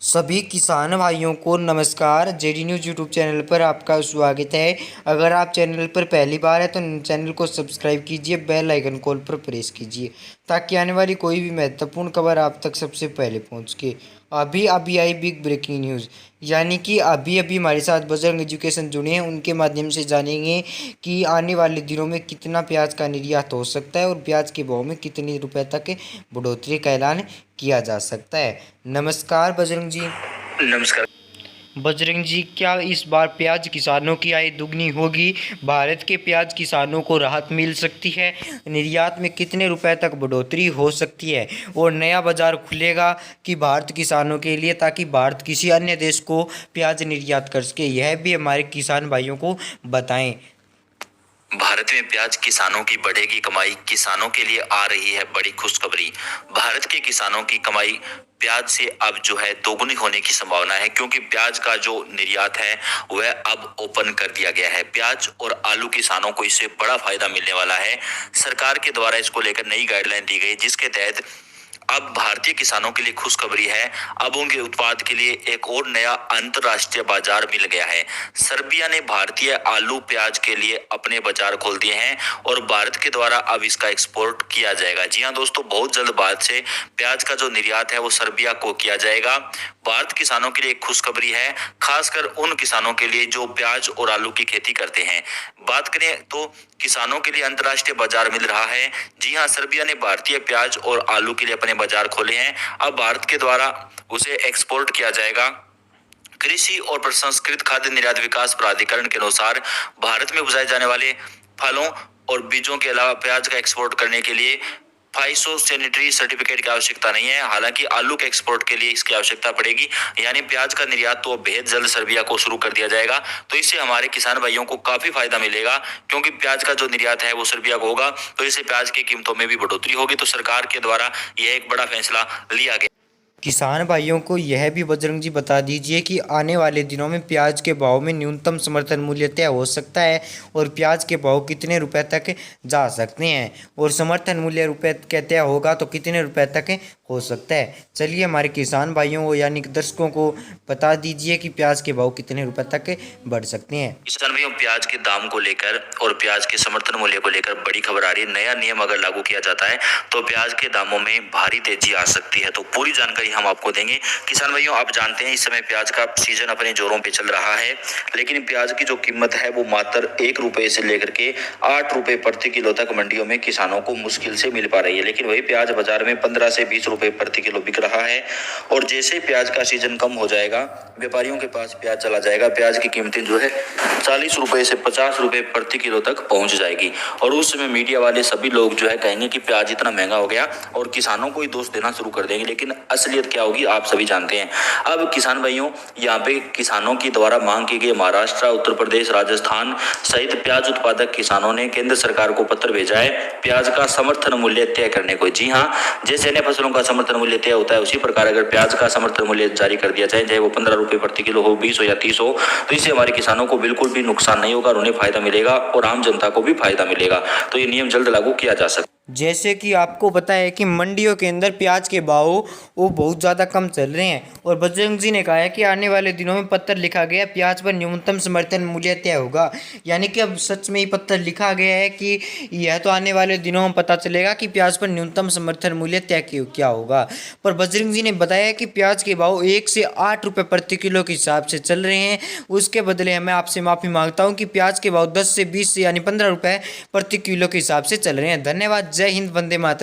सभी किसान भाइयों को नमस्कार। जेडी न्यूज़ यूट्यूब चैनल पर आपका स्वागत है। अगर आप चैनल पर पहली बार है तो चैनल को सब्सक्राइब कीजिए, बेल आइकन कॉल पर प्रेस कीजिए ताकि आने वाली कोई भी महत्वपूर्ण खबर आप तक सबसे पहले पहुंच के। अभी अभी आई बिग ब्रेकिंग न्यूज़, यानी कि अभी अभी हमारे साथ बजरंग एजुकेशन जुड़े हैं, उनके माध्यम से जानेंगे कि आने वाले दिनों में कितना प्याज का निर्यात हो सकता है और प्याज के भाव में कितने रुपए तक बढ़ोतरी का ऐलान किया जा सकता है। नमस्कार बजरंग जी। नमस्कार बजरंग जी, क्या इस बार प्याज किसानों की आय दुगनी होगी? भारत के प्याज किसानों को राहत मिल सकती है? निर्यात में कितने रुपए तक बढ़ोतरी हो सकती है और नया बाजार खुलेगा कि भारत किसानों के लिए, ताकि भारत किसी अन्य देश को प्याज निर्यात कर सके? यह भी हमारे किसान भाइयों को बताएं। भारत में प्याज किसानों की बढ़ेगी कमाई, किसानों के लिए आ रही है बड़ी खुशखबरी। भारत के किसानों की कमाई प्याज से अब जो है दोगुनी होने की संभावना है, क्योंकि प्याज का जो निर्यात है वह अब ओपन कर दिया गया है। प्याज और आलू किसानों को इससे बड़ा फायदा मिलने वाला है। सरकार के द्वारा इसको लेकर नई गाइडलाइन दी गई, जिसके तहत अब भारतीय किसानों के लिए खुशखबरी है। अब उनके उत्पाद के लिए एक और नया अंतर्राष्ट्रीय बाजार मिल गया है। सर्बिया ने भारतीय आलू प्याज के लिए अपने बाजार खोल दिए हैं और भारत के द्वारा अब इसका एक्सपोर्ट किया जाएगा। जी हाँ दोस्तों, बहुत जल्द बाद से प्याज का जो निर्यात है वो सर्बिया को किया जाएगा। भारत किसानों के लिए एक खुशखबरी है, खासकर उन किसानों के लिए जो प्याज और आलू की खेती करते हैं। बात करें तो किसानों के लिए अंतर्राष्ट्रीय बाजार मिल रहा है। जी हाँ, सर्बिया ने भारतीय प्याज और आलू के लिए अपने बाजार खोले हैं। अब भारत के द्वारा उसे एक्सपोर्ट किया जाएगा। कृषि और प्रसंस्कृत खाद्य निर्यात विकास प्राधिकरण के अनुसार भारत में उपजाए जाने वाले फलों और बीजों के अलावा प्याज का एक्सपोर्ट करने के लिए फाइसो सैनिटरी सर्टिफिकेट की आवश्यकता नहीं है। हालांकि आलू के एक्सपोर्ट के लिए इसकी आवश्यकता पड़ेगी, यानी प्याज का निर्यात तो बेहद जल्द सर्बिया को शुरू कर दिया जाएगा। तो इससे हमारे किसान भाइयों को काफी फायदा मिलेगा, क्योंकि प्याज का जो निर्यात है वो सर्बिया को होगा, तो इससे प्याज की कीमतों में भी बढ़ोतरी होगी। तो सरकार के द्वारा यह एक बड़ा फैसला लिया गया। किसान भाइयों को यह भी बजरंग जी बता दीजिए कि आने वाले दिनों में प्याज के भाव में न्यूनतम समर्थन मूल्य तय हो सकता है और प्याज के भाव कितने रुपए तक जा सकते हैं, और समर्थन मूल्य रुपए का तय होगा तो कितने रुपए तक हो सकता है। चलिए हमारे किसान भाइयों को यानी कि दर्शकों को बता दीजिए कि प्याज के भाव कितने रुपए तक बढ़ सकते हैं। किसान भाइयों, प्याज के दाम को लेकर और प्याज के समर्थन मूल्य को लेकर बड़ी खबर आ रही है। नया नियम अगर लागू किया जाता है तो प्याज के दामों में भारी तेजी आ सकती है। तो पूरी जानकारी हम आपको देंगे। किसान भाइयों, आप जानते हैं इस समय प्याज का सीजन अपने जोरों पे चल रहा है, लेकिन प्याज की जो कीमत है वो मात्र 1 रुपए से लेकर के 8 रुपए प्रति किलो तक मंडियों में किसानों को मुश्किल से मिल पा रही है। लेकिन वही प्याज बाजार में 15 से 20 रुपए प्रति किलो बिक रहा है। और जैसे प्याज का सीजन कम हो जाएगा, व्यापारियों के पास प्याज चला जाएगा, प्याज की कीमतें जो है 40 रुपए से 50 रुपए प्रति किलो तक पहुंच जाएगी। और उस समय मीडिया वाले सभी लोग जो है कहेंगे कि प्याज इतना महंगा हो गया और किसानों को ही दोष देना शुरू कर देंगे। लेकिन असलियत क्या होगी आप सभी जानते हैं। अब किसान भाइयों, यहाँ पे किसानों की द्वारा मांग की गई महाराष्ट्र, उत्तर प्रदेश, राजस्थान सहित प्याज उत्पादक किसानों ने केंद्र सरकार को पत्र भेजा है प्याज का समर्थन मूल्य तय करने को। जी हाँ, जैसे अन्य फसलों का समर्थन मूल्य तय होता है उसी प्रकार अगर प्याज का समर्थन मूल्य जारी कर दिया जाए, चाहे वो 15 रुपए प्रति किलो हो, 20 हो या 30 हो, तो इससे हमारे किसानों को बिल्कुल भी नुकसान नहीं होगा और उन्हें फायदा मिलेगा और आम जनता को भी फायदा मिलेगा। तो ये नियम जल्द लागू किया जा सकता है। जैसे कि आपको पता है कि मंडियों के अंदर प्याज के भाव वो बहुत ज़्यादा कम चल रहे हैं, और बजरंग जी ने कहा है कि आने वाले दिनों में पत्र लिखा गया है प्याज पर न्यूनतम समर्थन मूल्य तय होगा। यानी कि अब सच में ही पत्र लिखा गया है कि यह तो आने वाले दिनों में पता चलेगा कि प्याज पर न्यूनतम समर्थन मूल्य तय क्या होगा। पर बजरंग जी ने बताया कि प्याज के भाव 1 से 8 रुपये प्रति किलो के हिसाब से चल रहे हैं। उसके बदले मैं आपसे माफ़ी मांगता हूँ कि प्याज के भाव 10 से 20 से यानी 15 रुपये प्रति किलो के हिसाब से चल रहे हैं। धन्यवाद। जय हिंद, वंदे मातरम।